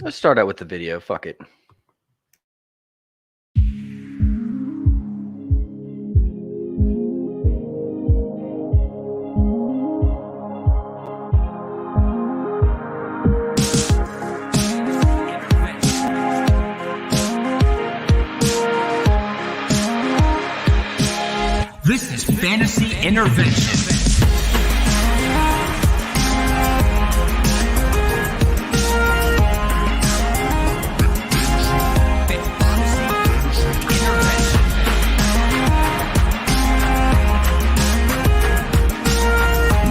Let's start out with the video. Fuck it. This is Fantasy Intervention.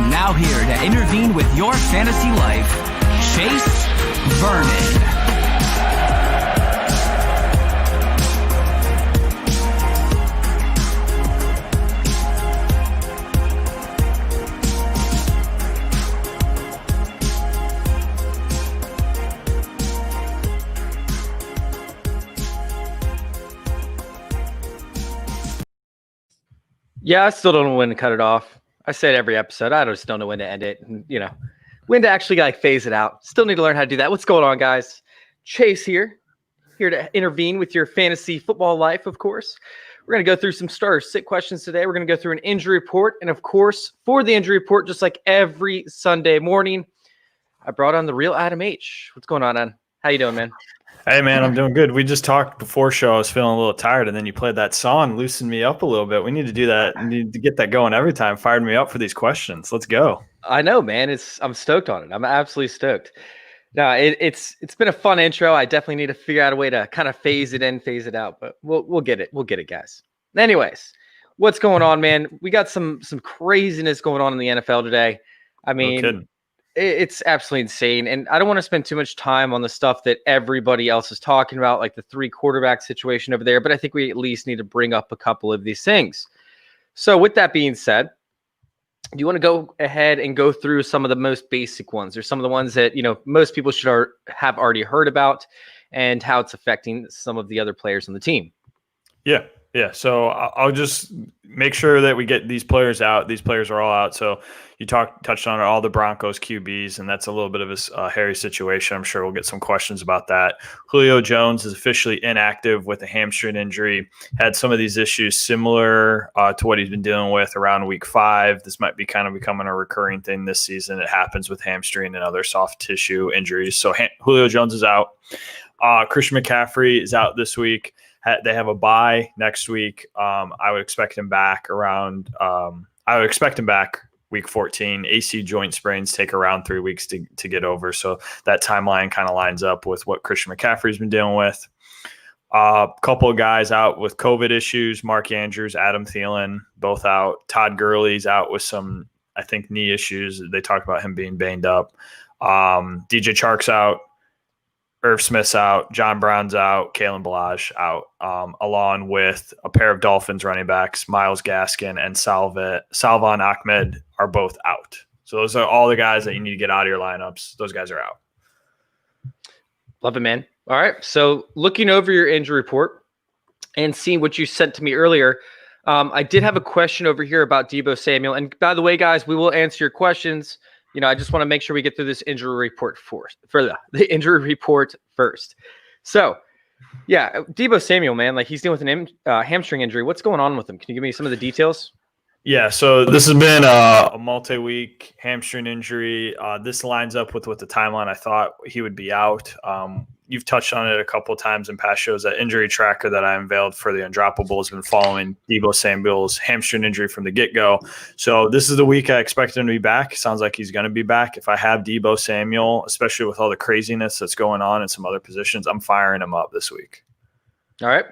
Now here to intervene with your fantasy life, Chase Vernon. Yeah, I still don't know when to cut it off. I say it every episode. I just don't know when to end it. And, when to actually phase it out. Still need to learn how to do that. What's going on, guys? Chase here to intervene with your fantasy football life, of course. We're going to go through some sit questions today. We're going to go through an injury report. And, of course, for the injury report, just like every Sunday morning, I brought on the real Adam H. What's going on, Adam? How you doing, man? Hey, man, I'm doing good. We just talked before show. I was feeling a little tired, and then you played that song, loosened me up a little bit. We need to do that. We need to get that going every time. Fired me up for these questions. Let's go. I know, man. I'm stoked on it. I'm absolutely stoked. No, it's been a fun intro. I definitely need to figure out a way to kind of phase it in, phase it out, but we'll get it. We'll get it, guys. Anyways, what's going on, man? We got some craziness going on in the NFL today. I mean, it's absolutely insane. And I don't want to spend too much time on the stuff that everybody else is talking about, like the 3 quarterback situation over there. But I think we at least need to bring up a couple of these things. So with that being said, do you want to go ahead and go through some of the most basic ones, or some of the ones that, most people should have already heard about, and how it's affecting some of the other players on the team? Yeah. So I'll just make sure that we get these players out. These players are all out. So you touched on all the Broncos QBs, and that's a little bit of a hairy situation. I'm sure we'll get some questions about that. Julio Jones is officially inactive with a hamstring injury. Had some of these issues similar to what he's been dealing with around week 5. This might be kind of becoming a recurring thing this season. It happens with hamstring and other soft tissue injuries. So Julio Jones is out. Christian McCaffrey is out this week. They have a bye next week. I would expect him back week 14. AC joint sprains take around 3 weeks to get over. So that timeline kind of lines up with what Christian McCaffrey's been dealing with. A couple of guys out with COVID issues. Mark Andrews, Adam Thielen, both out. Todd Gurley's out with some, I think, knee issues. They talked about him being banged up. DJ Chark's out. Irv Smith's out, John Brown's out, Kalen Ballage out, along with a pair of Dolphins running backs, Myles Gaskin and Salvon Ahmed are both out. So those are all the guys that you need to get out of your lineups. Those guys are out. Love it, man. All right. So looking over your injury report and seeing what you sent to me earlier, I did have a question over here about Deebo Samuel. And by the way, guys, we will answer your questions. I just want to make sure we get through this injury report for the injury report first. So, yeah, Deebo Samuel, man, he's dealing with an hamstring injury. What's going on with him? Can you give me some of the details? Yeah, so this has been a multi-week hamstring injury. This lines up with what the timeline I thought he would be out. You've touched on it a couple of times in past shows. That injury tracker that I unveiled for the Undroppable has been following Deebo Samuel's hamstring injury from the get-go. So this is the week I expect him to be back. Sounds like he's going to be back. If I have Deebo Samuel, especially with all the craziness that's going on in some other positions, I'm firing him up this week. All right.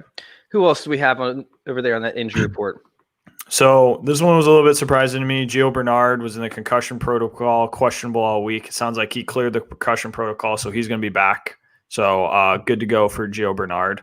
Who else do we have over there on that injury report? So this one was a little bit surprising to me. Gio Bernard was in the concussion protocol, questionable all week. It sounds like he cleared the concussion protocol, so he's going to be back. So good to go for Gio Bernard.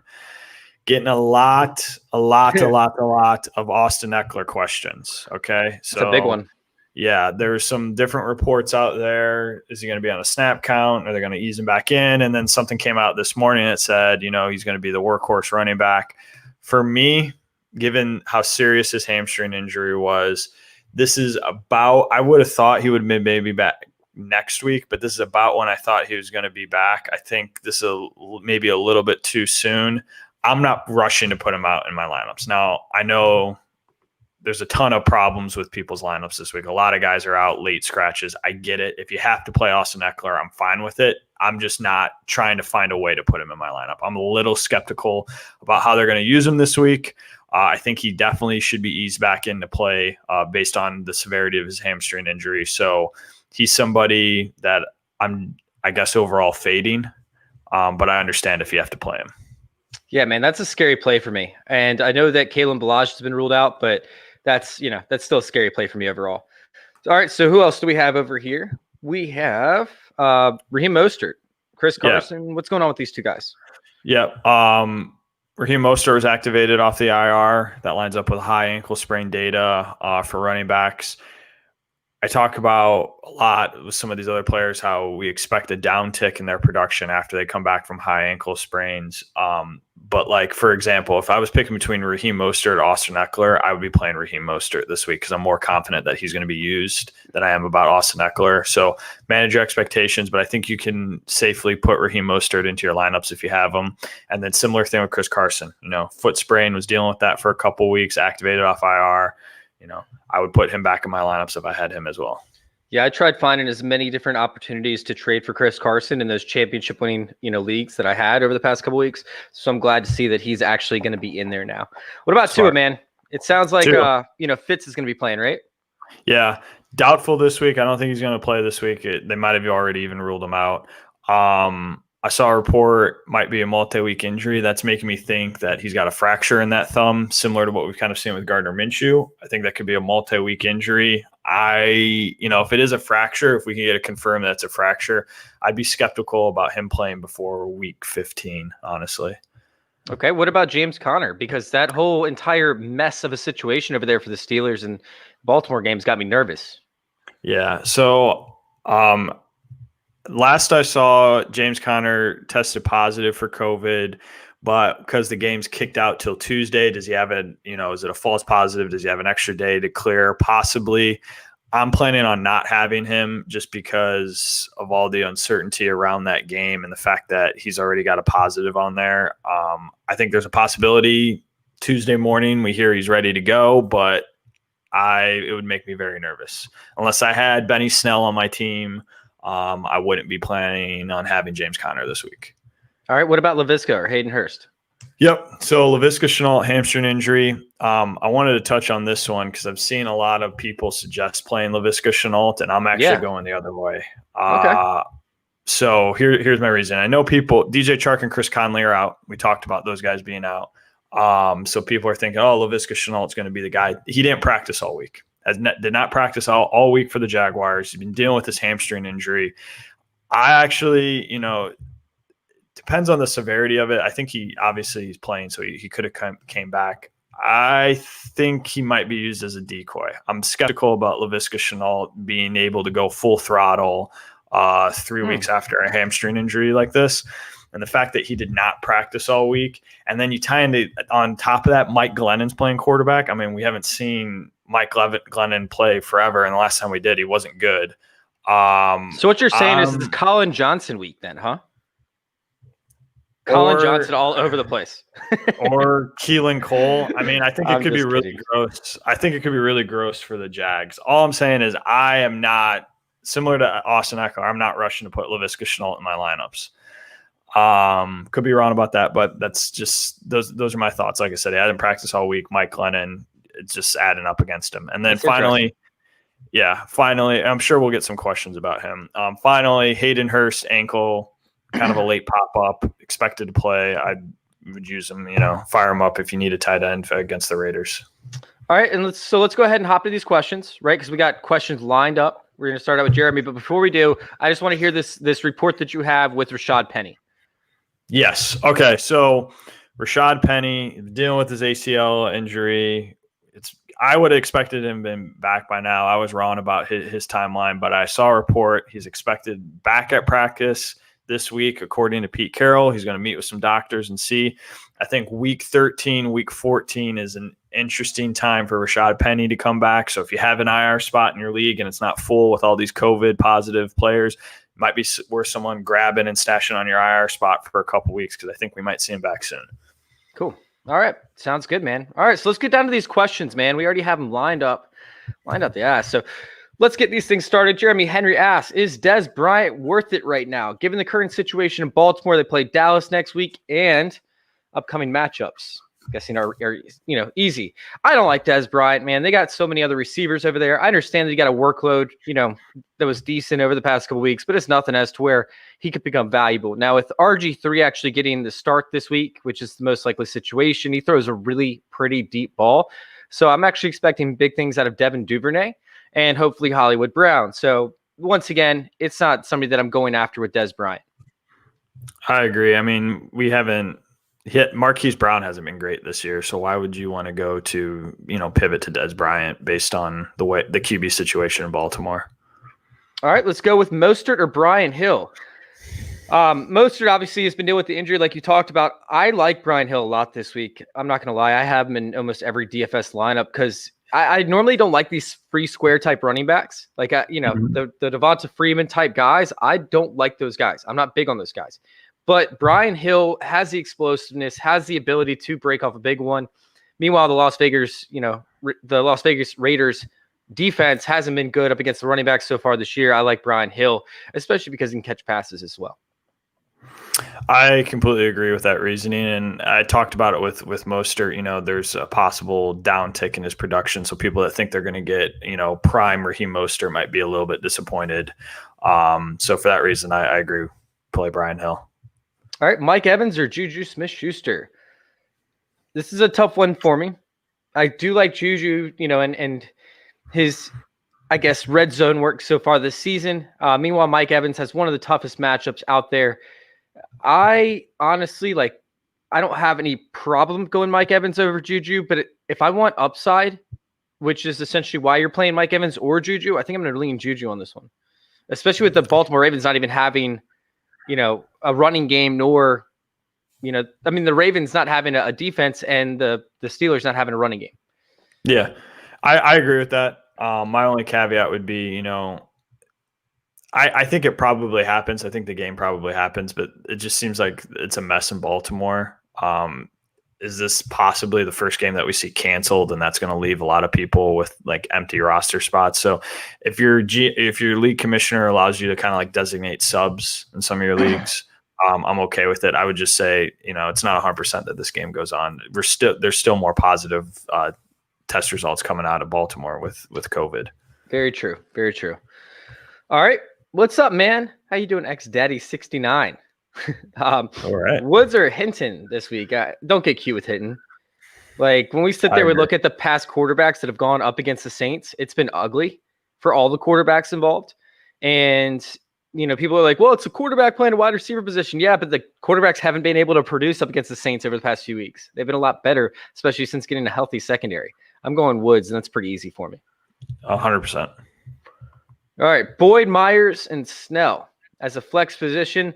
Getting a lot of Austin Eckler questions. Okay, so it's a big one. Yeah, there's some different reports out there. Is he going to be on a snap count? Are they going to ease him back in? And then something came out this morning that said, he's going to be the workhorse running back. For me, given how serious his hamstring injury was, this is about, I would have thought he would maybe next week, but this is about when I thought he was going to be back. I think this is maybe a little bit too soon. I'm not rushing to put him out in my lineups. Now, I know there's a ton of problems with people's lineups this week. A lot of guys are out late scratches. I get it. If you have to play Austin Eckler, I'm fine with it. I'm just not trying to find a way to put him in my lineup. I'm a little skeptical about how they're going to use him this week. I think he definitely should be eased back into play based on the severity of his hamstring injury. So he's somebody that I'm, I guess, overall fading, but I understand if you have to play him. Yeah, man, that's a scary play for me. And I know that Kalen Ballage has been ruled out, but that's still a scary play for me overall. All right, so who else do we have over here? We have Raheem Mostert, Chris Carson. Yeah. What's going on with these two guys? Yeah, Raheem Mostert was activated off the IR. That lines up with high ankle sprain data for running backs. I talk about a lot with some of these other players how we expect a downtick in their production after they come back from high ankle sprains. But like, for example, if I was picking between Raheem Mostert and Austin Eckler, I would be playing Raheem Mostert this week because I'm more confident that he's going to be used than I am about Austin Eckler. So manage your expectations, but I think you can safely put Raheem Mostert into your lineups if you have them. And then similar thing with Chris Carson, foot sprain, was dealing with that for a couple weeks, activated off IR. I would put him back in my lineups if I had him as well. Yeah, I tried finding as many different opportunities to trade for Chris Carson in those championship winning, leagues that I had over the past couple weeks. So I'm glad to see that he's actually going to be in there now. What about Tua, man? It sounds like Fitz is going to be playing, right? Yeah, doubtful this week. I don't think he's going to play this week. They might have already even ruled him out. I saw a report might be a multi-week injury. That's making me think that he's got a fracture in that thumb, similar to what we've kind of seen with Gardner Minshew. I think that could be a multi-week injury. If it is a fracture, if we can get it confirmed that it's a fracture, I'd be skeptical about him playing before week 15, honestly. Okay, what about James Conner? Because that whole entire mess of a situation over there for the Steelers and Baltimore games got me nervous. Yeah, so last I saw, James Conner tested positive for COVID, but because the game's kicked out till Tuesday, does he have is it a false positive? Does he have an extra day to clear? Possibly. I'm planning on not having him just because of all the uncertainty around that game and the fact that he's already got a positive on there. I think there's a possibility Tuesday morning we hear he's ready to go, but it would make me very nervous. Unless I had Benny Snell on my team, I wouldn't be planning on having James Conner this week. All right. What about Laviska or Hayden Hurst? Yep. So Laviska Shenault, hamstring injury. I wanted to touch on this one because I've seen a lot of people suggest playing Laviska Shenault, and I'm actually going the other way. Okay. So here's my reason. I know DJ Chark and Chris Conley are out. We talked about those guys being out. So people are thinking, Laviska Shenault's going to be the guy. He didn't practice all week. Did not practice all week for the Jaguars. He's been dealing with this hamstring injury. I actually, depends on the severity of it. I think he's playing, so he could have came back. I think he might be used as a decoy. I'm skeptical about Laviska Shenault being able to go full throttle 3 weeks after a hamstring injury like this. And the fact that he did not practice all week. And then you tie into, on top of that, Mike Glennon's playing quarterback. I mean, we haven't seen Mike Glennon play forever. And the last time we did, he wasn't good. So what you're saying is it's Colin Johnson week then, huh? Colin Johnson all over the place. Or Keelan Cole. I mean, I think it could be really gross. I think it could be really gross for the Jags. All I'm saying is I am not, similar to Austin Eckler, I'm not rushing to put Laviska Shenault in my lineups. Could be wrong about that, but that's just those are my thoughts. Like I said, he hadn't practiced all week. Mike Glennon, it's just adding up against him. And then finally, I'm sure we'll get some questions about him. Finally, Hayden Hurst ankle, kind of a late pop-up, expected to play. I would use him, fire him up if you need a tight end against the Raiders. All right, and let's go ahead and hop to these questions, right? Because we got questions lined up. We're going to start out with Jeremy, but before we do, I just want to hear this report that you have with Rashad Penny. Yes. Okay. So Rashad Penny dealing with his ACL injury. I would have expected him been back by now. I was wrong about his timeline, but I saw a report. He's expected back at practice this week, according to Pete Carroll. He's going to meet with some doctors and see. I think week 13, week 14 is an interesting time for Rashad Penny to come back. So if you have an IR spot in your league and it's not full with all these COVID positive players, it might be worth someone grabbing and stashing on your IR spot for a couple weeks, because I think we might see him back soon. Cool. All right. Sounds good, man. All right. So let's get down to these questions, man. We already have them lined up the ass. So let's get these things started. Jeremy Henry asks, is Dez Bryant worth it right now? Given the current situation in Baltimore, they play Dallas next week and upcoming matchups. Guessing are easy. I don't like Dez Bryant, man. They got so many other receivers over there. I understand that you got a workload, that was decent over the past couple weeks, but it's nothing as to where he could become valuable. Now, with RG3 actually getting the start this week, which is the most likely situation, he throws a really pretty deep ball. So I'm actually expecting big things out of Devin Duvernay and hopefully Hollywood Brown. So once again, it's not somebody that I'm going after with Dez Bryant. I agree. I mean, Marquise Brown hasn't been great this year, so why would you want to go to, pivot to Dez Bryant based on the QB situation in Baltimore? All right, let's go with Mostert or Brian Hill. Mostert obviously has been dealing with the injury like you talked about. I like Brian Hill a lot this week. I'm not going to lie. I have him in almost every DFS lineup because I normally don't like these free square type running backs. Like, the Devonta Freeman type guys, I don't like those guys. I'm not big on those guys. But Brian Hill has the explosiveness, has the ability to break off a big one. Meanwhile, the Las Vegas Raiders defense hasn't been good up against the running backs so far this year. I like Brian Hill, especially because he can catch passes as well. I completely agree with that reasoning, and I talked about it with Mostert. There's a possible downtick in his production, so people that think they're going to get prime Raheem Mostert might be a little bit disappointed. So for that reason, I agree. Play Brian Hill. All right, Mike Evans or Juju Smith-Schuster? This is a tough one for me. I do like Juju, and his, I guess, red zone work so far this season. Meanwhile, Mike Evans has one of the toughest matchups out there. I honestly, I don't have any problem going Mike Evans over Juju, but if I want upside, which is essentially why you're playing Mike Evans or Juju, I think I'm going to lean Juju on this one, especially with the Baltimore Ravens not even having a running game, nor, the Ravens not having a defense and the Steelers not having a running game. Yeah, I agree with that. My only caveat would be, I think it probably happens. I think the game probably happens, but it just seems like it's a mess in Baltimore. Is this possibly the first game that we see canceled, and that's going to leave a lot of people with empty roster spots? So if your league commissioner allows you to kind of designate subs in some of your leagues, I'm okay with it. I would just say, it's not 100% that this game goes on. There's still more positive test results coming out of Baltimore with COVID. Very true. Very true. All right. What's up, man? How you doing, X-Daddy69? All right. Woods or Hinton this week? Don't get cute with Hinton. When we sit there, we look at the past quarterbacks that have gone up against the Saints. It's been ugly for all the quarterbacks involved. And, people are like, well, it's a quarterback playing a wide receiver position. Yeah, but the quarterbacks haven't been able to produce up against the Saints over the past few weeks. They've been a lot better, especially since getting a healthy secondary. I'm going Woods, and that's pretty easy for me. 100%. All right, Boyd, Myers, and Snell as a flex position.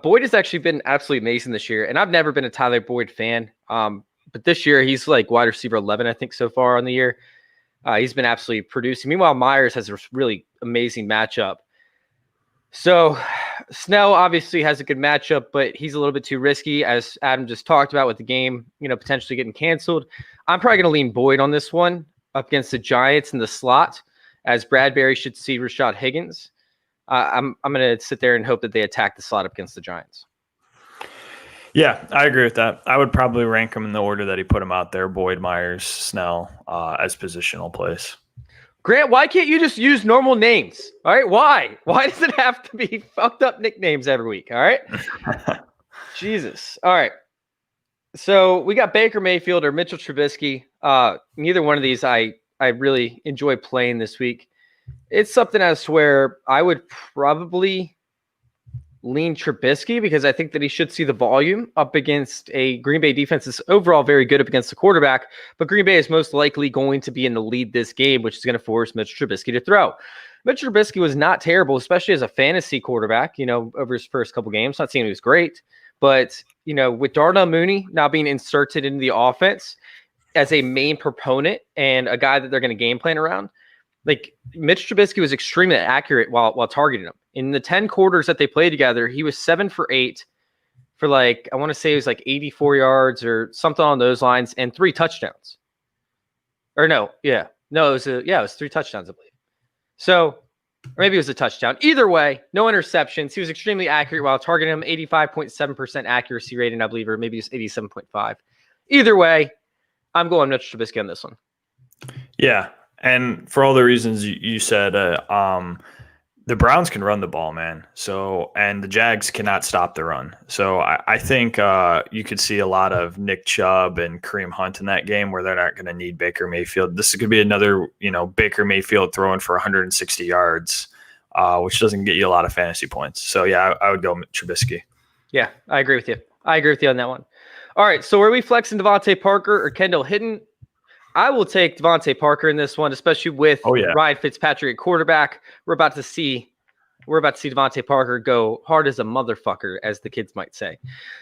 Boyd has actually been absolutely amazing this year, and I've never been a Tyler Boyd fan. But this year, he's wide receiver 11, I think, so far on the year. He's been absolutely producing. Meanwhile, Myers has a really amazing matchup. So Snell obviously has a good matchup, but he's a little bit too risky, as Adam just talked about with the game, potentially getting canceled. I'm probably going to lean Boyd on this one up against the Giants in the slot, as Bradbury should see Rashad Higgins. I'm going to sit there and hope that they attack the slot up against the Giants. Yeah, I agree with that. I would probably rank them in the order that he put them out there: Boyd, Myers, Snell, as positional plays. Grant, why can't you just use normal names? All right, why? Why does it have to be fucked up nicknames every week? All right, Jesus. All right. So we got Baker Mayfield or Mitchell Trubisky. Neither one of these I really enjoy playing this week. It's something as to where I would probably lean Trubisky because I think that he should see the volume up against a Green Bay defense that's overall very good up against the quarterback, but Green Bay is most likely going to be in the lead this game, which is going to force Mitch Trubisky to throw. Mitch Trubisky was not terrible, especially as a fantasy quarterback, over his first couple games. Not saying he was great, but, with Darnell Mooney now being inserted into the offense as a main proponent and a guy that they're going to game plan around, like Mitch Trubisky was extremely accurate while targeting him. In the 10 quarters that they played together, he was 7 for 8 for I want to say it was 84 yards or something on those lines and 3 touchdowns. Or it was 3 touchdowns, I believe. So, or maybe it was a touchdown. Either way, no interceptions. He was extremely accurate while targeting him, 85.7% accuracy rating, I believe, or maybe it's 87.5. Either way, I'm going Mitch Trubisky on this one. Yeah, and for all the reasons you said, the Browns can run the ball, man. So, and the Jags cannot stop the run. So I think you could see a lot of Nick Chubb and Kareem Hunt in that game where they're not going to need Baker Mayfield. This is going to be another, Baker Mayfield throwing for 160 yards, which doesn't get you a lot of fantasy points. So yeah, I would go Trubisky. Yeah, I agree with you. I agree with you on that one. All right, so are we flexing Devontae Parker or Kendall Hinton? I will take Devontae Parker in this one, especially with Ryan Fitzpatrick at quarterback. We're about to see Devontae Parker go hard as a motherfucker, as the kids might say.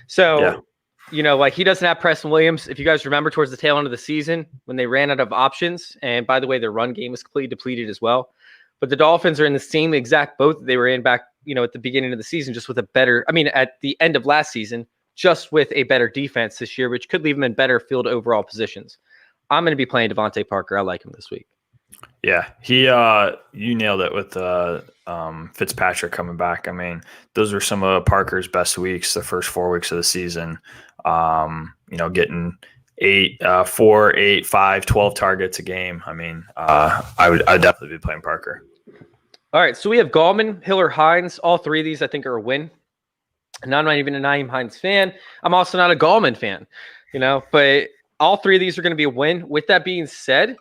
So, he doesn't have Preston Williams. If you guys remember towards the tail end of the season when they ran out of options, and by the way, their run game was completely depleted as well. But the Dolphins are in the same exact boat that they were in back, at the beginning of the season, just with at the end of last season, just with a better defense this year, which could leave them in better field overall positions. I'm going to be playing Devontae Parker. I like him this week. Yeah, you nailed it with Fitzpatrick coming back. I mean, those are some of Parker's best weeks, the first 4 weeks of the season. Getting 4, 8, 5, 12 targets a game. I mean, I'd definitely be playing Parker. All right, so we have Gallman, Hill, or Hines. All 3 of these I think are a win. And I'm not even a Nyheim Hines fan. I'm also not a Gallman fan, but all 3 of these are going to be a win. With that being said,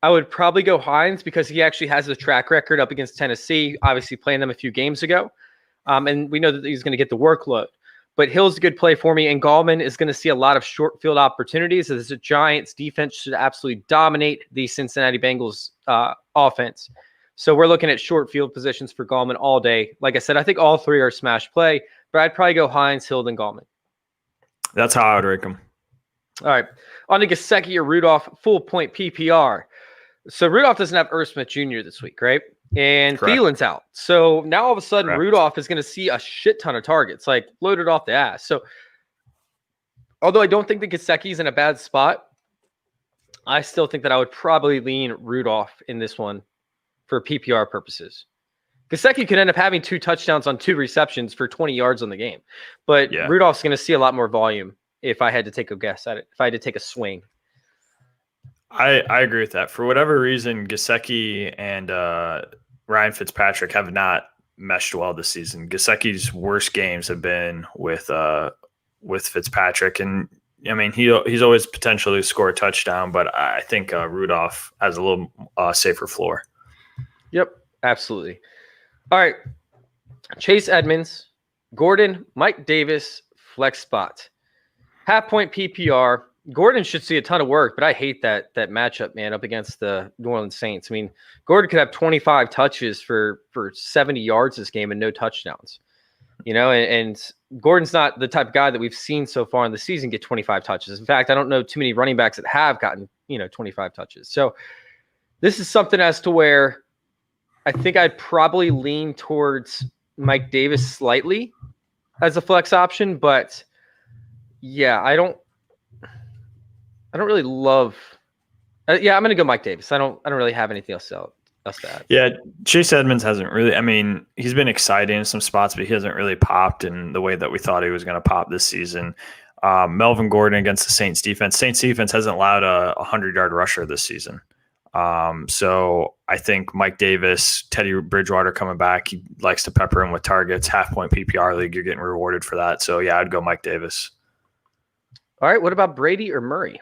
I would probably go Hines because he actually has a track record up against Tennessee, obviously playing them a few games ago. And we know that he's going to get the workload. But Hill's a good play for me, and Gallman is going to see a lot of short field opportunities as the Giants' defense should absolutely dominate the Cincinnati Bengals offense. So we're looking at short field positions for Gallman all day. Like I said, I think all 3 are smash play, but I'd probably go Hines, Hill, then Gallman. That's how I would rank them. All right. On to Gesicki or Rudolph, full point PPR. So Rudolph doesn't have Irv Smith Jr. this week, right? And Thielen's out. So now all of a sudden, Rudolph is going to see a shit ton of targets, loaded off the ass. So although I don't think that Gesicki's in a bad spot, I still think that I would probably lean Rudolph in this one for PPR purposes. Gesicki could end up having 2 touchdowns on 2 receptions for 20 yards on the game. But Rudolph's going to see a lot more volume if I had to take a guess at it, if I had to take a swing. I agree with that. For whatever reason, Gesicki and Ryan Fitzpatrick have not meshed well this season. Gesicki's worst games have been with Fitzpatrick, and I mean he's always potentially score a touchdown, but I think Rudolph has a little safer floor. Yep, absolutely. All right, Chase Edmonds, Gordon, Mike Davis, flex spot, half point PPR. Gordon should see a ton of work, but I hate that matchup, man, up against the New Orleans Saints. I mean, Gordon could have 25 touches for 70 yards this game and no touchdowns. And Gordon's not the type of guy that we've seen so far in the season get 25 touches. In fact, I don't know too many running backs that have gotten, 25 touches. So this is something as to where I think I'd probably lean towards Mike Davis slightly as a flex option, but yeah, I don't really love. I'm going to go Mike Davis. I don't really have anything else to add. Yeah, Chase Edmonds hasn't really. I mean, he's been exciting in some spots, but he hasn't really popped in the way that we thought he was going to pop this season. Melvin Gordon against the Saints defense. Saints defense hasn't allowed a 100-yard rusher this season. So I think Mike Davis, Teddy Bridgewater coming back, he likes to pepper him with targets. Half point PPR league, you're getting rewarded for that. So yeah, I'd go Mike Davis. All right, what about Brady or Murray?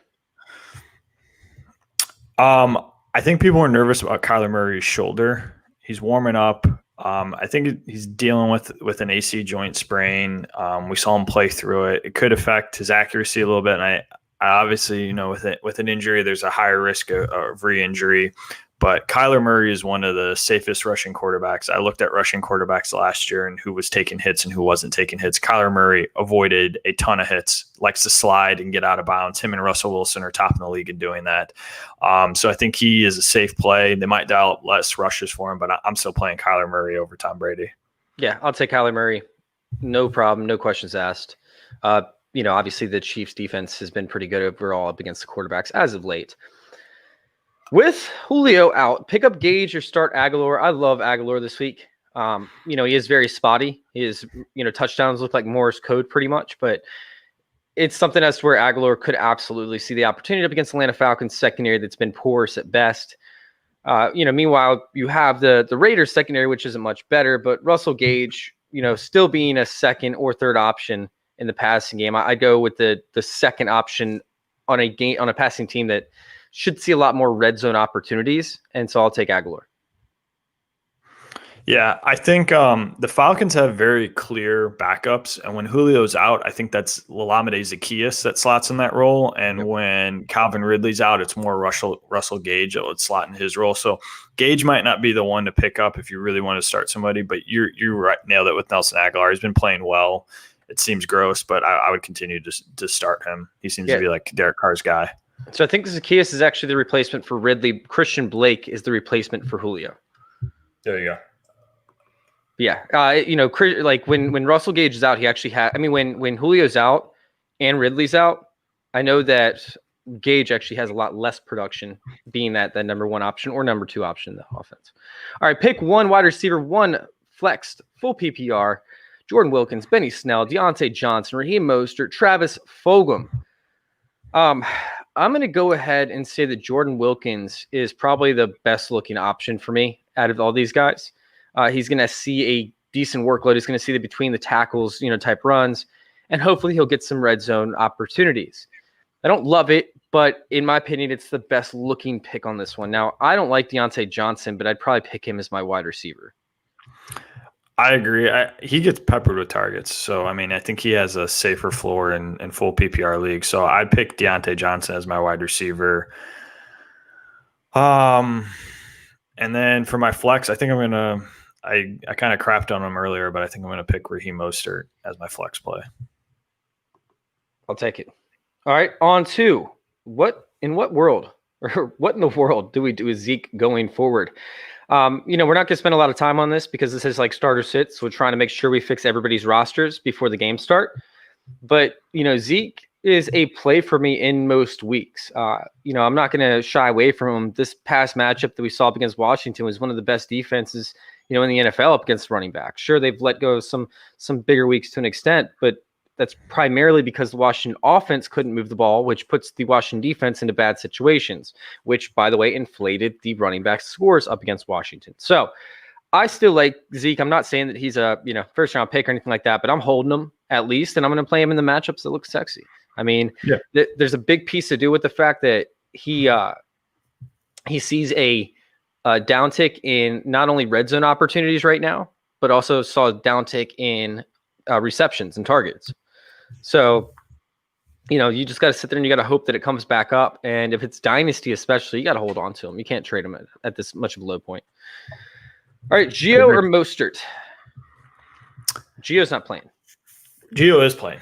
I think people are nervous about Kyler Murray's shoulder. He's warming up. I think he's dealing with an AC joint sprain. We saw him play through it. It could affect his accuracy a little bit. And I obviously, with an injury, there's a higher risk of re-injury. But Kyler Murray is one of the safest rushing quarterbacks. I looked at rushing quarterbacks last year and who was taking hits and who wasn't taking hits. Kyler Murray avoided a ton of hits, likes to slide and get out of bounds. Him and Russell Wilson are top in the league in doing that. So I think he is a safe play. They might dial up less rushes for him, but I'm still playing Kyler Murray over Tom Brady. Yeah, I'll take Kyler Murray. No problem. No questions asked. Obviously the Chiefs defense has been pretty good overall up against the quarterbacks as of late. With Julio out, pick up Gage or start Aguilar. I love Aguilar this week. He is very spotty. His, touchdowns look like Morse code pretty much, but it's something as to where Aguilar could absolutely see the opportunity up against Atlanta Falcons secondary that's been porous at best. Meanwhile, you have the Raiders secondary, which isn't much better, but Russell Gage, still being a second or third option in the passing game. I go with the second option on a passing team that should see a lot more red zone opportunities, and so I'll take Aguilar. Yeah, I think the Falcons have very clear backups, and when Julio's out, I think that's Olamide Zaccheaus that slots in that role, and when Calvin Ridley's out, it's more Russell Gage that would slot in his role. So Gage might not be the one to pick up if you really want to start somebody, but you're right, nailed it with Nelson Aguilar. He's been playing well. It seems gross, but I would continue to start him. He seems to be like Derek Carr's guy. So I think Zaccheaus is actually the replacement for Ridley. Christian Blake is the replacement for Julio. There you go. Yeah. Like when Russell Gage is out, he actually when Julio's out and Ridley's out, I know that Gage actually has a lot less production being that number one option or number two option in the offense. All right. Pick one wide receiver, one flexed, full PPR. Jordan Wilkins, Benny Snell, Deontay Johnson, Raheem Mostert, Travis Fulgham. I'm going to go ahead and say that Jordan Wilkins is probably the best looking option for me out of all these guys. He's going to see a decent workload. He's going to see the between the tackles, type runs, and hopefully he'll get some red zone opportunities. I don't love it, but in my opinion, it's the best looking pick on this one. Now, I don't like Deontay Johnson, but I'd probably pick him as my wide receiver. I agree. He gets peppered with targets. So, I think he has a safer floor in full PPR league. So I'd pick Deontay Johnson as my wide receiver. And then for my flex, I think I'm going to – I kind of crapped on him earlier, but I think I'm going to pick Raheem Mostert as my flex play. I'll take it. All right, on to what in the world do we do with Zeke going forward? We're not going to spend a lot of time on this because this is like starter sits. We're trying to make sure we fix everybody's rosters before the game start. But, Zeke is a play for me in most weeks. I'm not going to shy away from him. This past matchup that we saw up against Washington was one of the best defenses, in the NFL up against running back. Sure, they've let go of some bigger weeks to an extent, but that's primarily because the Washington offense couldn't move the ball, which puts the Washington defense into bad situations, which, by the way, inflated the running back scores up against Washington. So I still like Zeke. I'm not saying that he's a first round pick or anything like that, but I'm holding him at least, and I'm going to play him in the matchups that look sexy. There's a big piece to do with the fact that he sees a downtick in not only red zone opportunities right now, but also saw a downtick in receptions and targets. So, you just got to sit there and you got to hope that it comes back up. And if it's dynasty, especially, you got to hold on to him. You can't trade him at this much of a low point. All right, Gio or Mostert? Gio's not playing. Gio is playing.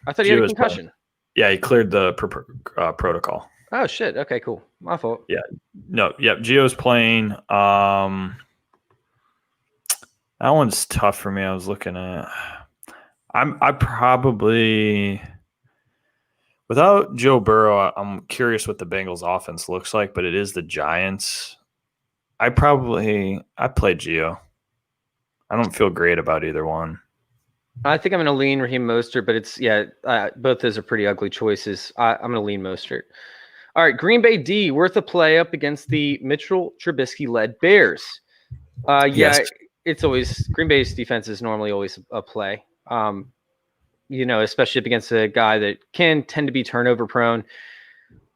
I thought he had a concussion. Playing. Yeah, he cleared the protocol. Oh, shit. Okay, cool. My fault. Yeah. No, yeah, Gio's playing. That one's tough for me. I was looking at I probably without Joe Burrow, I'm curious what the Bengals offense looks like, but it is the Giants. I play Gio. I don't feel great about either one. I think I'm going to lean Raheem Mostert, but both those are pretty ugly choices. I'm going to lean Mostert. All right, Green Bay D, worth a play up against the Mitchell Trubisky-led Bears. Yes. It's always Green Bay's defense is normally always a play. Especially up against a guy that can tend to be turnover prone,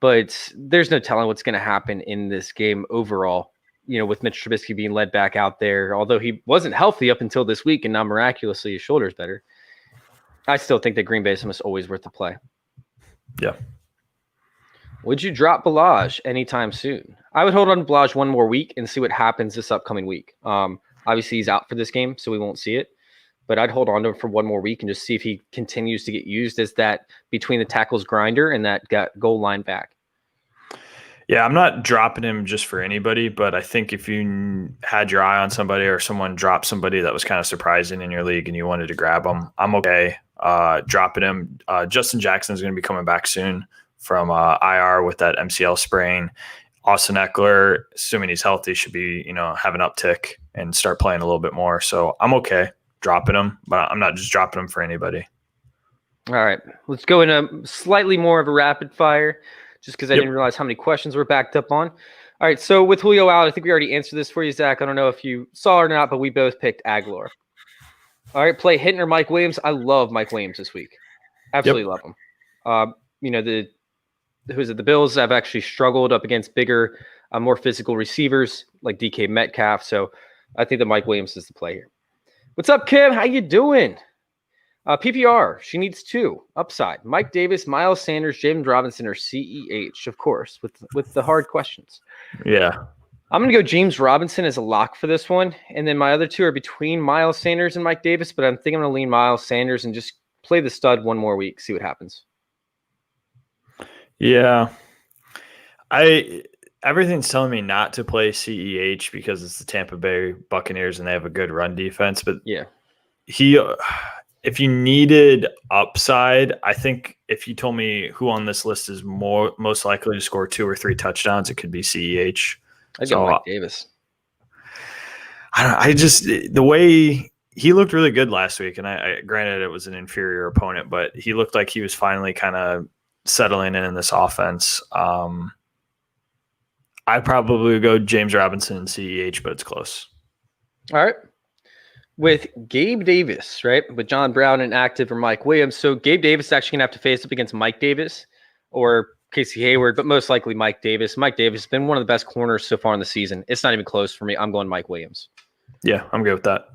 but there's no telling what's going to happen in this game overall. With Mitch Trubisky being led back out there, although he wasn't healthy up until this week and now miraculously his shoulder's better. I still think that Green Bay is almost always worth the play. Yeah. Would you drop Balaj anytime soon? I would hold on to Balaj one more week and see what happens this upcoming week. Obviously, he's out for this game, so we won't see it. But I'd hold on to him for one more week and just see if he continues to get used as that between the tackles grinder and that goal line back. Yeah, I'm not dropping him just for anybody, but I think if you had your eye on somebody or someone dropped somebody that was kind of surprising in your league and you wanted to grab them, I'm okay dropping him. Justin Jackson is going to be coming back soon from IR with that MCL sprain. Austin Eckler, assuming he's healthy, should be, have an uptick and start playing a little bit more. So I'm okay dropping him, but I'm not just dropping him for anybody. All right, let's go into slightly more of a rapid fire, just because I didn't realize how many questions we're backed up on. All right, so with Julio out, I think we already answered this for you, Zach. I don't know if you saw it or not, but we both picked Aguilar. All right, play Hinton or Mike Williams. I love Mike Williams this week. Absolutely love him. The Bills have actually struggled up against bigger, more physical receivers like DK Metcalf. So I think that Mike Williams is the play here. What's up, Kim? How you doing? PPR, she needs 2. Upside, Mike Davis, Miles Sanders, James Robinson, or CEH, of course, with the hard questions. Yeah. I'm going to go James Robinson as a lock for this one. And then my other 2 are between Miles Sanders and Mike Davis, but I think I'm going to lean Miles Sanders and just play the stud one more week, see what happens. Yeah. Everything's telling me not to play CEH because it's the Tampa Bay Buccaneers and they have a good run defense, but yeah, if you needed upside, I think if you told me who on this list is most likely to score 2 or 3 touchdowns, it could be CEH. I'd go Mike Davis. The way he looked really good last week, and I granted it was an inferior opponent, but he looked like he was finally kind of settling in this offense. I'd probably go James Robinson and CEH, but it's close. All right. With Gabe Davis, right? With John Brown inactive or Mike Williams. So Gabe Davis is actually going to have to face up against Mike Davis or Casey Hayward, but most likely Mike Davis. Mike Davis has been one of the best corners so far in the season. It's not even close for me. I'm going Mike Williams. Yeah, I'm good with that.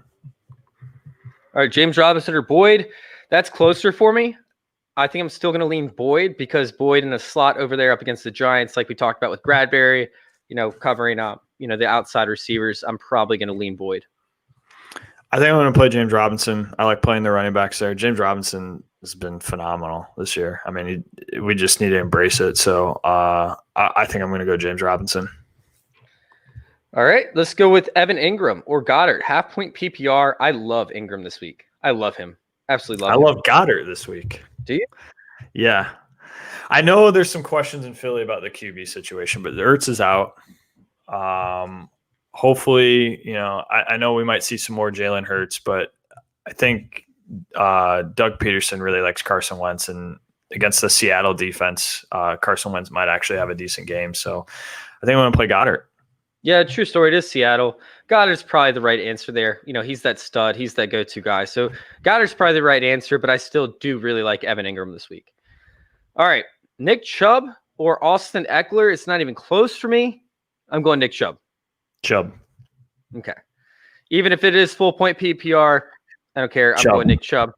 All right, James Robinson or Boyd. That's closer for me. I think I'm still going to lean Boyd because Boyd in a slot over there up against the Giants, like we talked about with Bradbury, covering up, the outside receivers. I'm probably going to lean Boyd. I think I'm going to play James Robinson. I like playing the running backs there. James Robinson has been phenomenal this year. I mean, we just need to embrace it. So I think I'm going to go James Robinson. All right, let's go with Evan Ingram or Goddard. Half-point PPR. I love Ingram this week. I love him. Absolutely love him. I love Goddard this week. Do you? Yeah. I know there's some questions in Philly about the QB situation, but Ertz is out. Hopefully, I know we might see some more Jalen Hurts, but I think Doug Peterson really likes Carson Wentz, and against the Seattle defense, Carson Wentz might actually have a decent game. So I think I'm going to play Goddard. Yeah, true story. It is Seattle. Goddard's probably the right answer there. He's that stud. He's that go-to guy. So Goddard's probably the right answer, but I still do really like Evan Ingram this week. All right, Nick Chubb or Austin Eckler. It's not even close for me. I'm going Nick Chubb. Chubb. Okay. Even if it is full point PPR, I don't care. I'm going Nick Chubb.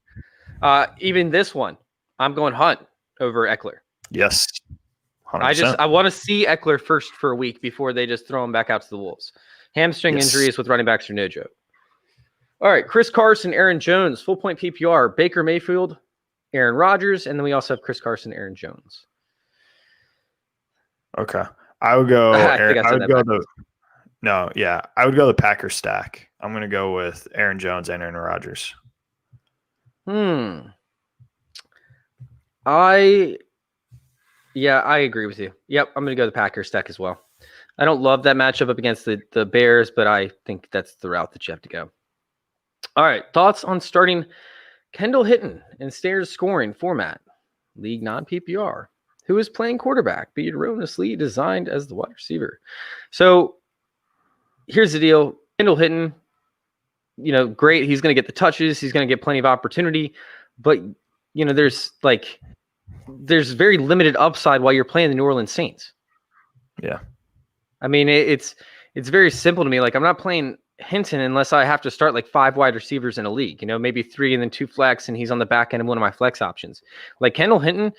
Even this one, I'm going Hunt over Eckler. Yes. 100%. I want to see Eckler first for a week before they just throw him back out to the Wolves. Hamstring injuries with running backs are no joke. All right, Chris Carson, Aaron Jones, full point PPR, Baker Mayfield, Aaron Rodgers, and then we also have Chris Carson, Aaron Jones. Okay. I would go I would go the Packers stack. I'm going to go with Aaron Jones and Aaron Rodgers. I agree with you. Yep, I'm going to go the Packers stack as well. I don't love that matchup up against the Bears, but I think that's the route that you have to go. All right, thoughts on starting Kendall Hinton in standard scoring format, league non-PPR, who is playing quarterback, be erroneously designed as the wide receiver. So here's the deal. Kendall Hinton, great. He's going to get the touches. He's going to get plenty of opportunity. But, there's very limited upside while you're playing the New Orleans Saints. Yeah. I mean, it's very simple to me. Like, I'm not playing Hinton unless I have to start like 5 wide receivers in a league, maybe 3 and then 2 flex, and he's on the back end of one of my flex options. Like Kendall Hinton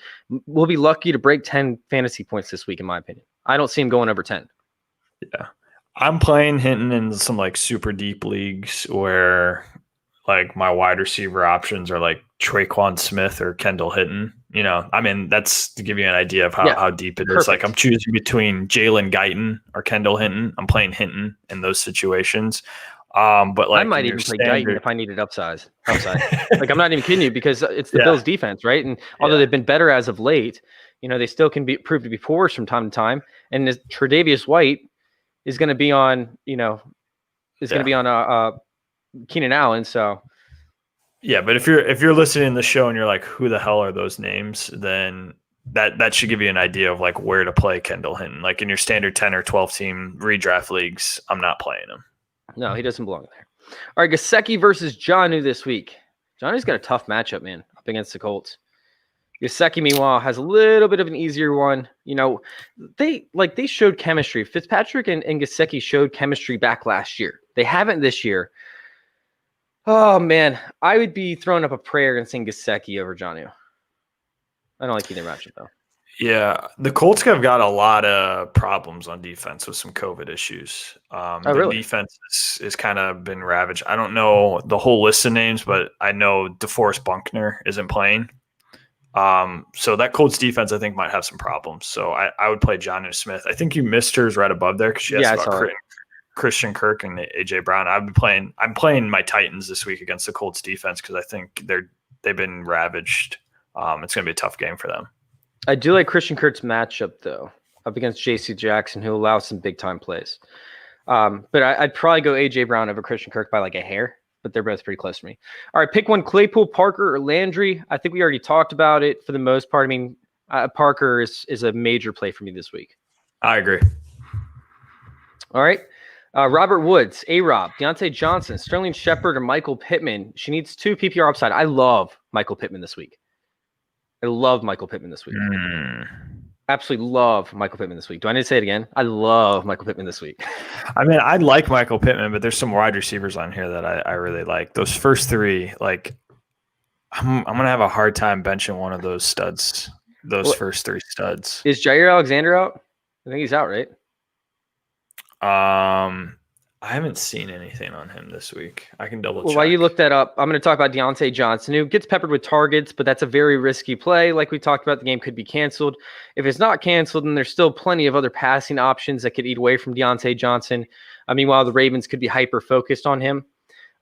will be lucky to break 10 fantasy points this week, in my opinion. I don't see him going over 10. Yeah. I'm playing Hinton in some like super deep leagues where like my wide receiver options are like Traquan Smith or Kendall Hinton. That's to give you an idea of how deep it is. Like I'm choosing between Jalen Guyton or Kendall Hinton. I'm playing Hinton in those situations. But like I might even play Guyton if I needed upside. Like I'm not even kidding you, because it's the Bills defense, right? And although they've been better as of late, they still can be proved to be porous from time to time. And this Tre'Davious White is going to be on, Keenan Allen. So yeah, but if you're listening to the show and you're like, who the hell are those names? Then that should give you an idea of like where to play Kendall Hinton. Like in your standard 10 or 12 team redraft leagues, I'm not playing him. No, he doesn't belong there. All right, Gesicki versus Jonnu this week. Jonnu's got a tough matchup, man, up against the Colts. Gesicki, meanwhile, has a little bit of an easier one. They showed chemistry. Fitzpatrick and Gesicki showed chemistry back last year. They haven't this year. Oh, man. I would be throwing up a prayer and saying Gesicki over Jonnu. I don't like either matchup, though. Yeah, the Colts have got a lot of problems on defense with some COVID issues. Really? Defense is kind of been ravaged. I don't know the whole list of names, but I know DeForest Buckner isn't playing. So that Colts defense, I think, might have some problems. So I would play Jonnu Smith. I think you missed hers right above there because she asked about Christian Kirk and AJ Brown. I'm playing my Titans this week against the Colts defense because I think they've been ravaged. It's going to be a tough game for them. I do like Christian Kirk's matchup, though, up against J.C. Jackson, who allows some big-time plays. But I'd probably go A.J. Brown over Christian Kirk by like a hair, but they're both pretty close to me. All right, pick one, Claypool, Parker, or Landry. I think we already talked about it for the most part. I mean, Parker is a major play for me this week. I agree. All right. Robert Woods, A-Rob, Deontay Johnson, Sterling Shepard, or Michael Pittman. She needs 2 PPR upside. I love Michael Pittman this week. Absolutely love Michael Pittman this week. Do I need to say it again? I love Michael Pittman this week. I mean, I like Michael Pittman, but there's some wide receivers on here that I really like. Those first 3, like I'm gonna have a hard time benching one of those studs. First 3 studs. Is Jair Alexander out? I think he's out, right? I haven't seen anything on him this week. I can double check. Well, while you look that up, I'm going to talk about Deontay Johnson, who gets peppered with targets, but that's a very risky play. Like we talked about, the game could be canceled. If it's not canceled, then there's still plenty of other passing options that could eat away from Deontay Johnson. Meanwhile, the Ravens could be hyper-focused on him.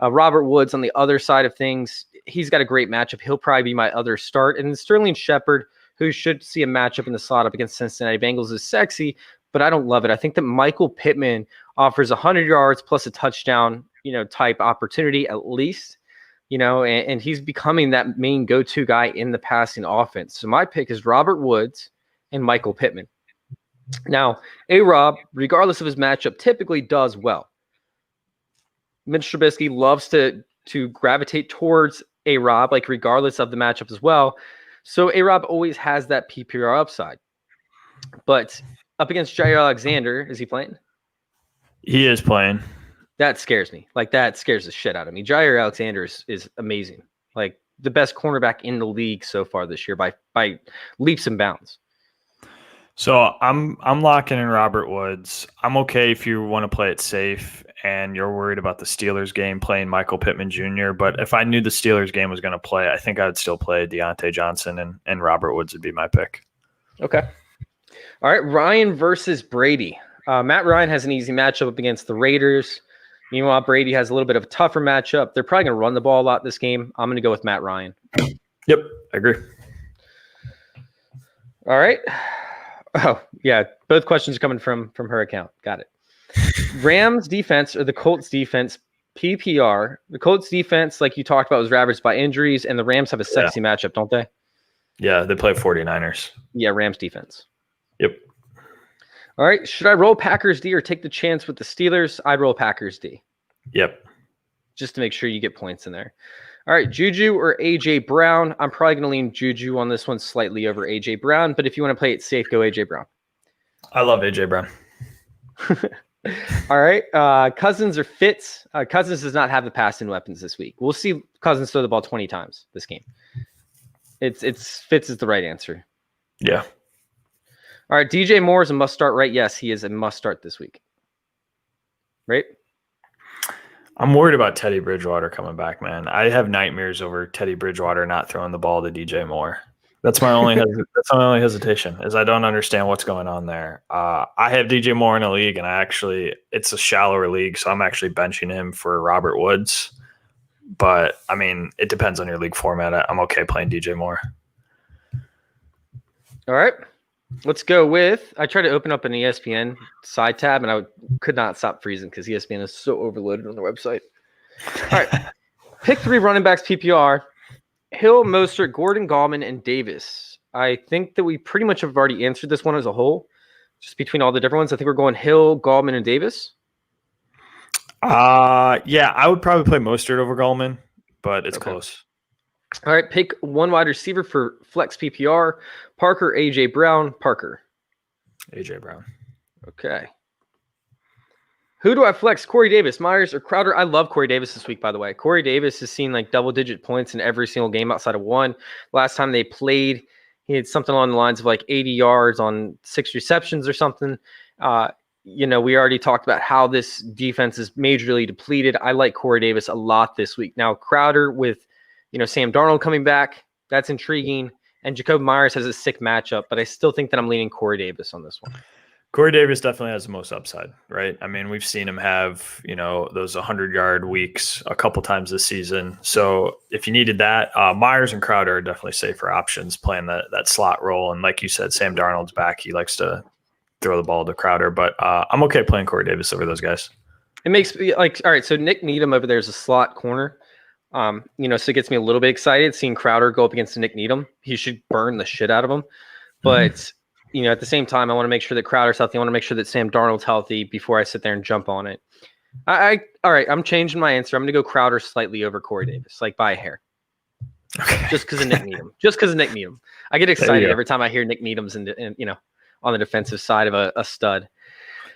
Robert Woods, on the other side of things, he's got a great matchup. He'll probably be my other start. And then Sterling Shepard, who should see a matchup in the slot up against Cincinnati Bengals, is sexy, but I don't love it. I think that Michael Pittman offers 100 yards plus a touchdown, type opportunity at least, and he's becoming that main go-to guy in the passing offense. So my pick is Robert Woods and Michael Pittman. Now, A-Rob, regardless of his matchup, typically does well. Mitch Trubisky loves to gravitate towards A-Rob, like regardless of the matchup as well. So A-Rob always has that PPR upside. But up against Jair Alexander, is he playing? He is playing. That scares me. Like, that scares the shit out of me. Jair Alexander is amazing. Like, the best cornerback in the league so far this year by leaps and bounds. So I'm locking in Robert Woods. I'm okay if you want to play it safe and you're worried about the Steelers game playing Michael Pittman Jr. But if I knew the Steelers game was going to play, I think I would still play Deontay Johnson and Robert Woods would be my pick. Okay. All right, Ryan versus Brady. Matt Ryan has an easy matchup up against the Raiders. Meanwhile, Brady has a little bit of a tougher matchup. They're probably going to run the ball a lot this game. I'm going to go with Matt Ryan. Yep, I agree. All right. Oh, yeah. Both questions are coming from her account. Got it. Rams defense or the Colts defense PPR. The Colts defense, like you talked about, was ravaged by injuries, and the Rams have a sexy matchup, don't they? Yeah, they play 49ers. Yeah, Rams defense. Yep. All right. Should I roll Packers D or take the chance with the Steelers? I'd roll Packers D. Yep. Just to make sure you get points in there. All right. Juju or A.J. Brown? I'm probably going to lean Juju on this one slightly over A.J. Brown, but if you want to play it safe, go A.J. Brown. I love A.J. Brown. All right. Cousins or Fitz? Cousins does not have the passing weapons this week. We'll see Cousins throw the ball 20 times this game. It's Fitz is the right answer. Yeah. All right. DJ Moore is a must start, right? Yes, he is a must start this week. Right? I'm worried about Teddy Bridgewater coming back, man. I have nightmares over Teddy Bridgewater not throwing the ball to DJ Moore. That's my only hesitation is I don't understand what's going on there. I have DJ Moore in a league, and it's a shallower league, so I'm actually benching him for Robert Woods. But I mean, it depends on your league format. I'm okay playing DJ Moore. All right. Let's go with. I tried to open up an ESPN side tab, and I could not stop freezing because ESPN is so overloaded on their website. All right. Pick 3 running backs PPR. Hill, Mostert, Gordon, Gallman, and Davis. I think that we pretty much have already answered this one as a whole, just between all the different ones. I think we're going Hill, Gallman, and Davis. Yeah, I would probably play Mostert over Gallman, but it's close. All right, pick 1 wide receiver for flex PPR. Parker, AJ Brown, Parker. AJ Brown. Okay. Who do I flex? Corey Davis, Myers, or Crowder? I love Corey Davis this week, by the way. Corey Davis has seen like double-digit points in every single game outside of one. Last time they played, he had something along the lines of like 80 yards on 6 receptions or something. We already talked about how this defense is majorly depleted. I like Corey Davis a lot this week. Now, Crowder with, Sam Darnold coming back, that's intriguing. And Jacob Myers has a sick matchup, but I still think that I'm leaning Corey Davis on this one. Corey Davis definitely has the most upside, right? I mean, we've seen him have, those 100-yard weeks a couple times this season. So if you needed that, Myers and Crowder are definitely safer options playing that slot role. And like you said, Sam Darnold's back. He likes to throw the ball to Crowder, but I'm okay playing Corey Davis over those guys. It makes me like, all right, so Nick Needham over there is a slot corner. So it gets me a little bit excited seeing Crowder go up against Nick Needham. He should burn the shit out of him. But at the same time, I want to make sure that Crowder's healthy. I want to make sure that Sam Darnold's healthy before I sit there and jump on it. All right, I'm changing my answer. I'm going to go Crowder slightly over Corey Davis, like by a hair. Okay. Just because of Nick Needham. I get excited every time I hear Nick Needham's on the defensive side of a stud.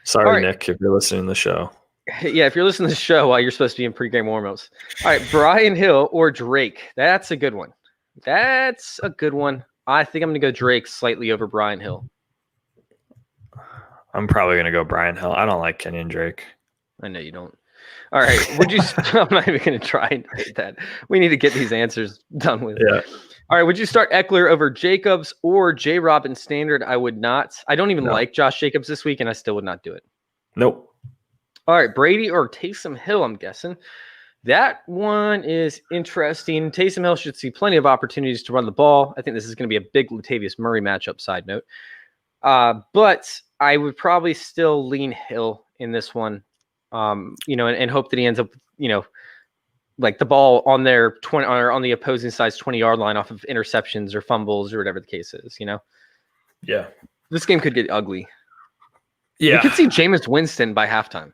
Sorry, Nick, if you're listening to the show. Yeah, if you're listening to the show while you're supposed to be in pregame warm-ups. All right, Brian Hill or Drake. That's a good one. I think I'm going to go Drake slightly over Brian Hill. I'm probably going to go Brian Hill. I don't like Kenyon Drake. I know you don't. All right. I'm not even going to try and debate that. We need to get these answers done with. Yeah. All right. Would you start Eckler over Jacobs or J. Robin Standard? I would not. I don't even like Josh Jacobs this week, and I still would not do it. Nope. All right. Brady or Taysom Hill, I'm guessing. That one is interesting. Taysom Hill should see plenty of opportunities to run the ball. I think this is going to be a big Latavius Murray matchup, side note. But I would probably still lean Hill in this one, and hope that he ends up, like the ball on their 20 or on the opposing side's 20-yard line off of interceptions or fumbles or whatever the case is, Yeah. This game could get ugly. Yeah. We could see Jameis Winston by halftime.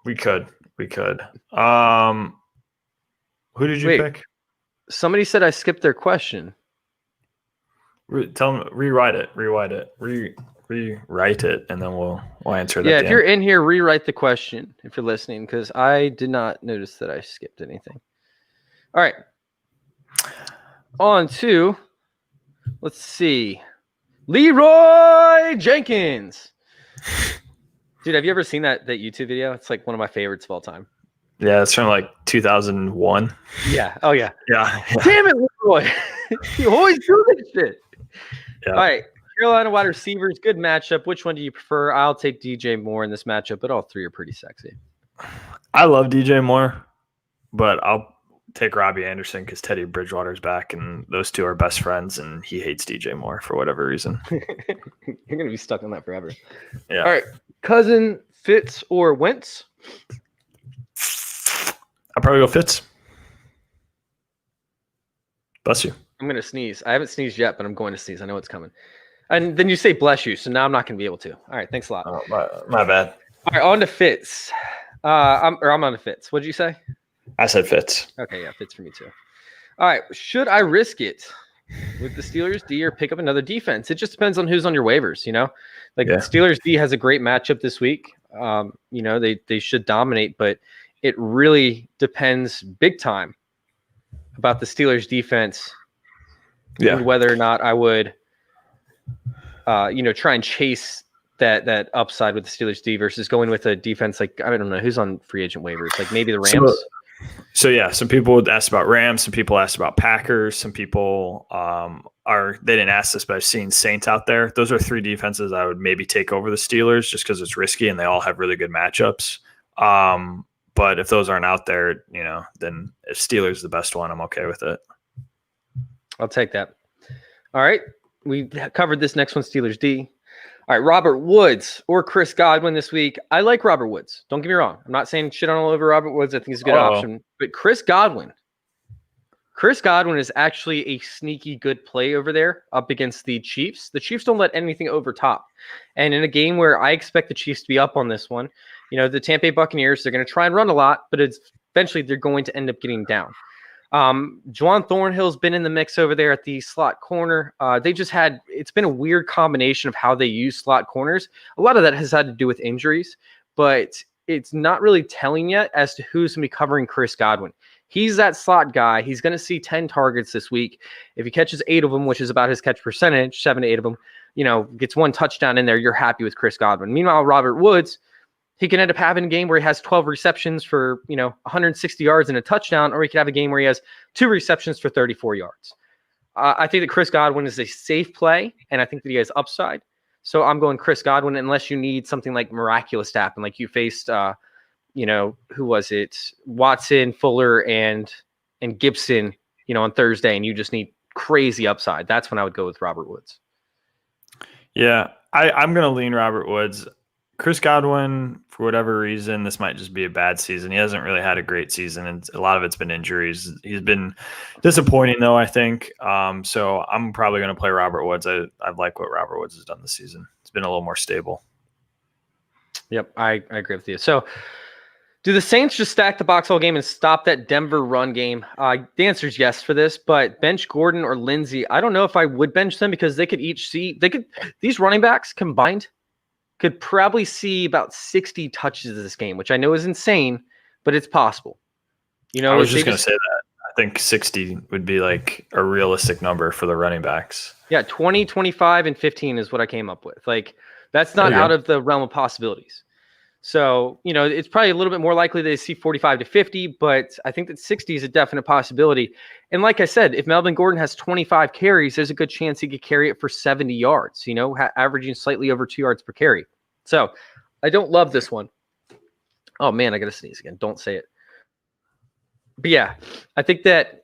We could. Who did you pick? Somebody said I skipped their question. Tell them, rewrite it, and then we'll answer that. Yeah, if you're in here, rewrite the question if you're listening, because I did not notice that I skipped anything. All right. On to, let's see, Leroy Jenkins. Dude, have you ever seen that YouTube video? It's like one of my favorites of all time. Yeah, it's from like 2001. Yeah. Oh, yeah. Yeah. Damn it, Leroy. You always do this shit. Yeah. All right. Carolina wide receivers, good matchup. Which one do you prefer? I'll take DJ Moore in this matchup, but all three are pretty sexy. I love DJ Moore, but I'll take Robbie Anderson because Teddy Bridgewater's back, and those two are best friends, and he hates DJ Moore for whatever reason. You're going to be stuck on that forever. Yeah. All right. Cousin, Fitz, or Wentz? I'll probably go Fitz. Bless you. I'm going to sneeze. I haven't sneezed yet, but I'm going to sneeze. I know it's coming. And then you say bless you, so now I'm not going to be able to. All right, thanks a lot. Oh, my bad. All right, on to Fitz. I'm on to Fitz. What did you say? I said Fitz. Okay, yeah, Fitz for me too. All right, should I risk it with the Steelers D or pick up another defense? It just depends on who's on your waivers, Like the Steelers D has a great matchup this week. They should dominate, but it really depends big time about the Steelers defense and whether or not I would, try and chase that upside with the Steelers D versus going with a defense like, I don't know who's on free agent waivers, like maybe the Rams. So yeah, some people asked about Rams, some people asked about Packers, some people they didn't ask this, but I've seen Saints out there. Those are 3 defenses I would maybe take over the Steelers just because it's risky and they all have really good matchups. But if those aren't out there, then if Steelers is the best one, I'm okay with it. I'll take that. All right. We covered this next one, Steelers D. All right, Robert Woods or Chris Godwin this week. I like Robert Woods. Don't get me wrong. I'm not saying shit on all over Robert Woods. I think he's a good option. But Chris Godwin is actually a sneaky good play over there up against the Chiefs. The Chiefs don't let anything overtop. And in a game where I expect the Chiefs to be up on this one, the Tampa Bay Buccaneers, they're going to try and run a lot, but eventually they're going to end up getting down. Juwan Thornhill's been in the mix over there at the slot corner. It's been a weird combination of how they use slot corners. A lot of that has had to do with injuries, but it's not really telling yet as to who's going to be covering Chris Godwin. He's that slot guy. He's going to see 10 targets this week. If he catches 8 of them, which is about his catch percentage, 7 to 8 of them, gets 1 touchdown in there, you're happy with Chris Godwin. Meanwhile, Robert Woods, he can end up having a game where he has 12 receptions for, 160 yards and a touchdown, or he could have a game where he has 2 receptions for 34 yards. I think that Chris Godwin is a safe play, and I think that he has upside. So I'm going Chris Godwin unless you need something like miraculous to happen, like you faced, who was it? Watson, Fuller, and Gibson, on Thursday, and you just need crazy upside. That's when I would go with Robert Woods. Yeah, I'm going to lean Robert Woods. Chris Godwin, for whatever reason, this might just be a bad season. He hasn't really had a great season, and a lot of it's been injuries. He's been disappointing, though, I think. So I'm probably going to play Robert Woods. I like what Robert Woods has done this season. It's been a little more stable. Yep, I agree with you. So do the Saints just stack the box all game and stop that Denver run game? The answer is yes for this, but bench Gordon or Lindsey, I don't know if I would bench them because they could these running backs combined could probably see about 60 touches this game, which I know is insane, but it's possible. I was just going to say that. I think 60 would be like a realistic number for the running backs. Yeah, 20, 25, and 15 is what I came up with. Like, that's not out of the realm of possibilities. So, it's probably a little bit more likely they see 45 to 50, but I think that 60 is a definite possibility. And like I said, if Melvin Gordon has 25 carries, there's a good chance he could carry it for 70 yards, averaging slightly over 2 yards per carry. So I don't love this one. Oh, man, I got to sneeze again. Don't say it. But yeah, I think that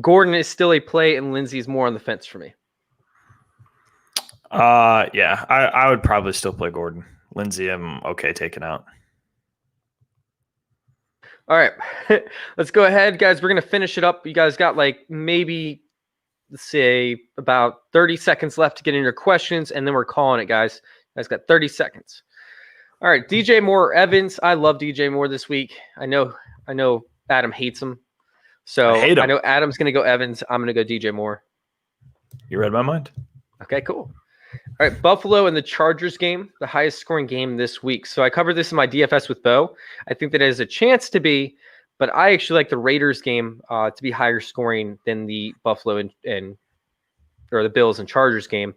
Gordon is still a play and Lindsey's more on the fence for me. Yeah, I would probably still play Gordon. Lindsey, I'm okay taking out. All right, let's go ahead, guys. We're going to finish it up. You guys got maybe, let's say, about 30 seconds left to get in your questions, and then we're calling it, guys. You guys got 30 seconds. All right, DJ Moore or Evans. I love DJ Moore this week. I know Adam hates him. So I know Adam's going to go Evans. I'm going to go DJ Moore. You read my mind. Okay, cool. All right, Buffalo and the Chargers game, the highest scoring game this week. So I covered this in my DFS with Bo. I think that it has a chance to be, but I actually like the Raiders game to be higher scoring than the Buffalo or the Bills and Chargers game.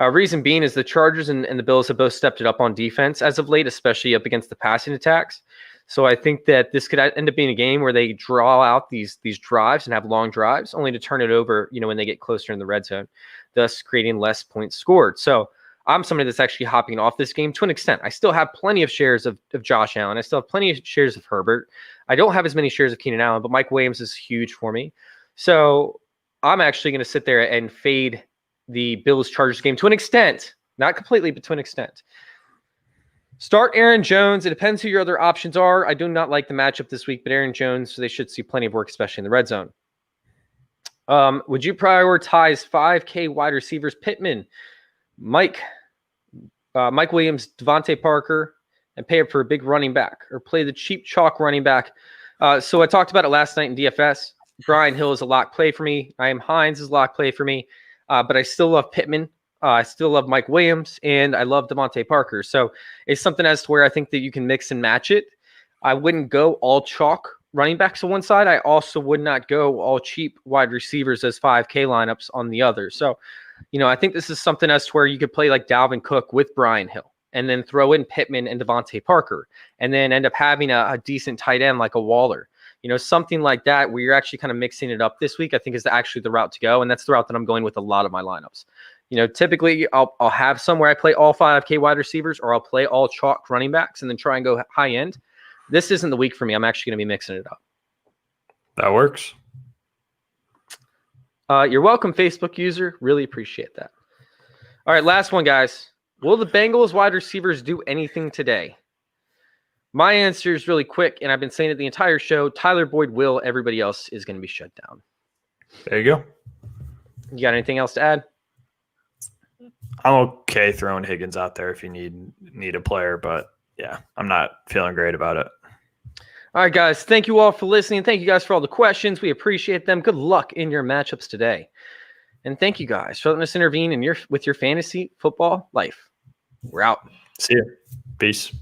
Reason being is the Chargers and the Bills have both stepped it up on defense as of late, especially up against the passing attacks. So I think that this could end up being a game where they draw out these drives and have long drives, only to turn it over, when they get closer in the red zone, thus creating less points scored. So I'm somebody that's actually hopping off this game to an extent. I still have plenty of shares of Josh Allen. I still have plenty of shares of Herbert. I don't have as many shares of Keenan Allen, but Mike Williams is huge for me. So I'm actually going to sit there and fade the Bills-Chargers game to an extent, not completely, but to an extent. Start Aaron Jones. It depends who your other options are. I do not like the matchup this week, but Aaron Jones, so they should see plenty of work, especially in the red zone. Would you prioritize 5K wide receivers, Pittman, Mike Williams, Devontae Parker, and pay up for a big running back, or play the cheap chalk running back? So I talked about it last night in DFS. Brian Hill is a lock play for me. Hines is a lock play for me. But I still love Pittman I still love Mike Williams, and I love Devontae Parker. So it's something as to where I think that you can mix and match it. I wouldn't go all chalk running backs on one side. I also would not go all cheap wide receivers as 5K lineups on the other. So, I think this is something as to where you could play like Dalvin Cook with Brian Hill and then throw in Pittman and Devontae Parker and then end up having a decent tight end like a Waller. Something like that where you're actually kind of mixing it up this week, I think is actually the route to go. And that's the route that I'm going with a lot of my lineups. Typically I'll have somewhere I play all 5K wide receivers or I'll play all chalk running backs and then try and go high end. This isn't the week for me. I'm actually going to be mixing it up. That works. You're welcome, Facebook user. Really appreciate that. All right, last one, guys. Will the Bengals wide receivers do anything today? My answer is really quick, and I've been saying it the entire show. Tyler Boyd will. Everybody else is going to be shut down. There you go. You got anything else to add? I'm okay throwing Higgins out there if you need a player, but yeah, I'm not feeling great about it. All right, guys. Thank you all for listening. Thank you guys for all the questions. We appreciate them. Good luck in your matchups today. And thank you guys for letting us intervene with your fantasy football life. We're out. See you. Peace.